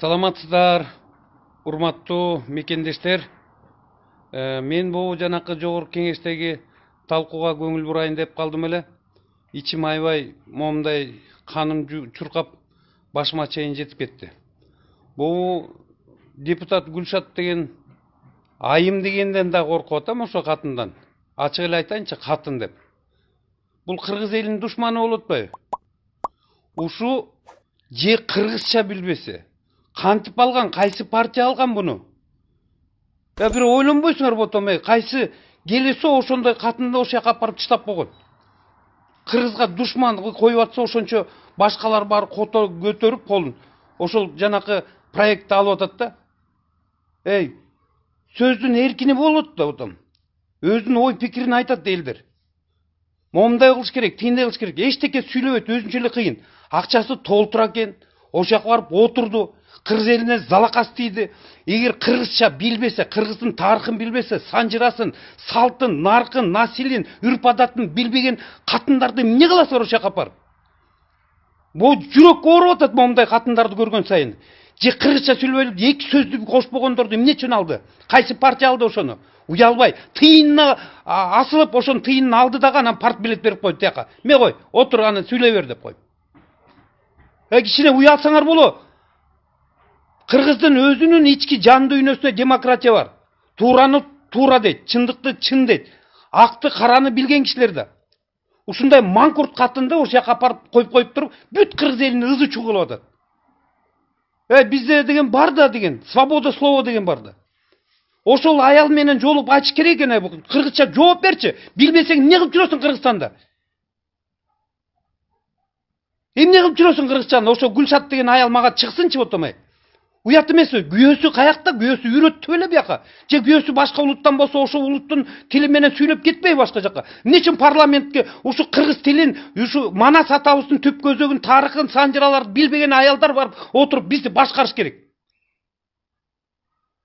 Саламатсыздар, урматтуу мекендештер. Мен бул жанакы жогорку кеңештеги талкууга көңүл бурайын деп калдым эле. Ичим аябай момундай каным чуркап башыма чейин жетип кетти. Бул депутат Гүлшат деген айым дегенден да коркуп атам ошо катындан. Ачык эле айтайынчы, катын деп. Бул кыргыз элинин душманы болуп атпайбы? Ушу же кыргызча билбесе, кантип алган, кайсы партия алган буну? Бир ойлонбойсуңар ботом, кайсы келесе ошондой катынды ошол жака апарып таштап койгон. Кыргызга душман коюп атса ошончо башкалар бар көтөрүп колун ошол жанакы проектти алып атат да. Сөздүн эркини болот да ботом. Өзүнүн ой пикирин айтат элдер. Момундай кылыш керек, тигиндей кылыш керек. Эчтеке сүйлөбөйт, өзүнчө эле кыйын. Акчасы толтура экен, ошол жака барып отурду. Кыргыз элине залакас тийди. Эгер кыргызча билбесе, кыргыздын тарыхын билбесе, санжырасын, салтын, наркын, насилин, үрп адатын билбеген катындарды эмне кыласыздар ошол жака апарып? Бул жүрөк ооруп атат момундай катындарды көргөн сайын. Же кыргызча сүйлөбөй, эки сөздү кошпогондорду эмне үчүн алды? Кайсы партия алды ошону? Уялбай, тыйынына асылып, ошонун тыйынын алды дагы анан парт билет берип койду тияка. Ме кой, отур аны сүйлөй бер деп койду. Кичине уялсаңар болот. Кыргыздын өзүнүн ички жан дүйнөсүнө демократия бар. Туураны туура дейт, чындыкты чын дейт. Акты караны билген кишилер да. Ушундай маңкурт катынды ошол жака апарып коюп туруп, бүт кыргыз элин ызы чуу кылып атат. Бизде деген бар да деген, свобода слова деген бар да. Ошол аял менен жолуп айтыш керек экен, кыргызча жооп берчи. Билбесең эмне кылып жүрөсүң Кыргызстанда? Эмне кылып жүрөсүң Кыргызчаны? Ошо Гүлшат деген аял мага чыксынчы ботом. Уят эмеспи? Күйөөсү каякта? Күйөөсү үйрөттү беле бияка? Же күйөөсү башка улуттан болсо, ошо улуттун тили менен сүйлөп кетпейби башка жака? Эмне үчүн парламентке ушу кыргыз тилин, ушу Манас атабыздын түп көзөгүн, тарыхын, санжыраларды билбеген аялдар барып отуруп бизди башкарыш керек?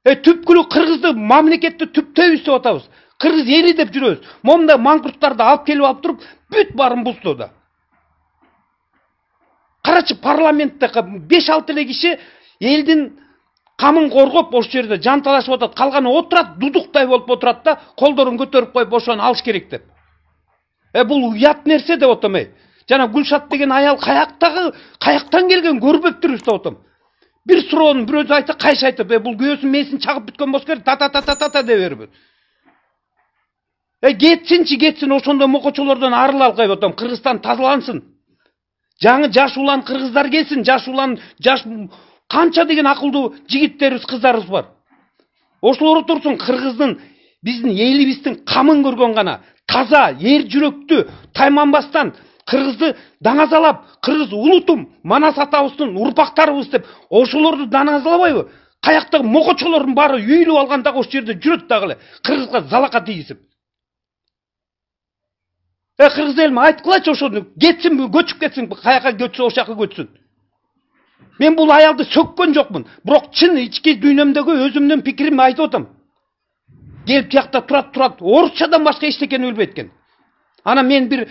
Түпкүлү кыргызды мамлекетти түптөйбүз деп атабыз. Кыргыз эли деп жүрөбүз. Момундай маңкурттарды алып келип алып туруп, бүт баарын бузду да. Карачы, парламентте 5-6 эле киши элдин камын коргоп ошол жерде жанталашып атат. Калганы отурат, дудуктай болуп отурат да, колдорун көтөрүп коюп ошону алыш керек деп. Бул уят нерсе деп отом. Жана Гүлшат деген аял каяктан келген көрбөптүрбүз деп отом. Bir суроонун бирөөсү айтса, кайсы айтып, бул күйөөсүн мээсин чагып бүткөн болсо керек, та деп берип. Кетсин, ошондой мокочолордон арылалык деп отом. Кыргызстан тазалансын. Жаңы жаш улан кыргыздар келсин, жаш канча деген акылдуу жигиттерибиз, кыздарыбыз бар. Ошолор отурсун, кыргыздын, биздин элибиздин камын көргөн гана, таза, эр жүрөктүү, тайманбастан кыргызды даңазалап, кыргыз улутум, Манас атабыздын урпактарыбыз деп, ошолорду даңазалабайбы? Каяктагы мокочолордун баары үйүлүп алган дагы ошол жерде жүрөт дагы эле, кыргызга залака тийгизип. Кыргыз элим айткылачы ошону, кетсин, көчүп кетсин, каяка көчсө ошол жака көчсүн. Мен бул аялды сөккөн жокмун, бирок чын ички дүйнөмдөгү өзүмдүн пикиримди айтып атам. Келип тиякта турат, орусчадан башка эчтекени билбейт экен. Анан мен бир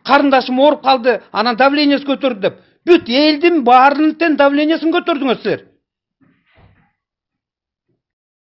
карындашым ооруп калды, анан давлениеси көтөрдү деп. Бүт элдин баарынын давлениесин көтөрдүңөр силер.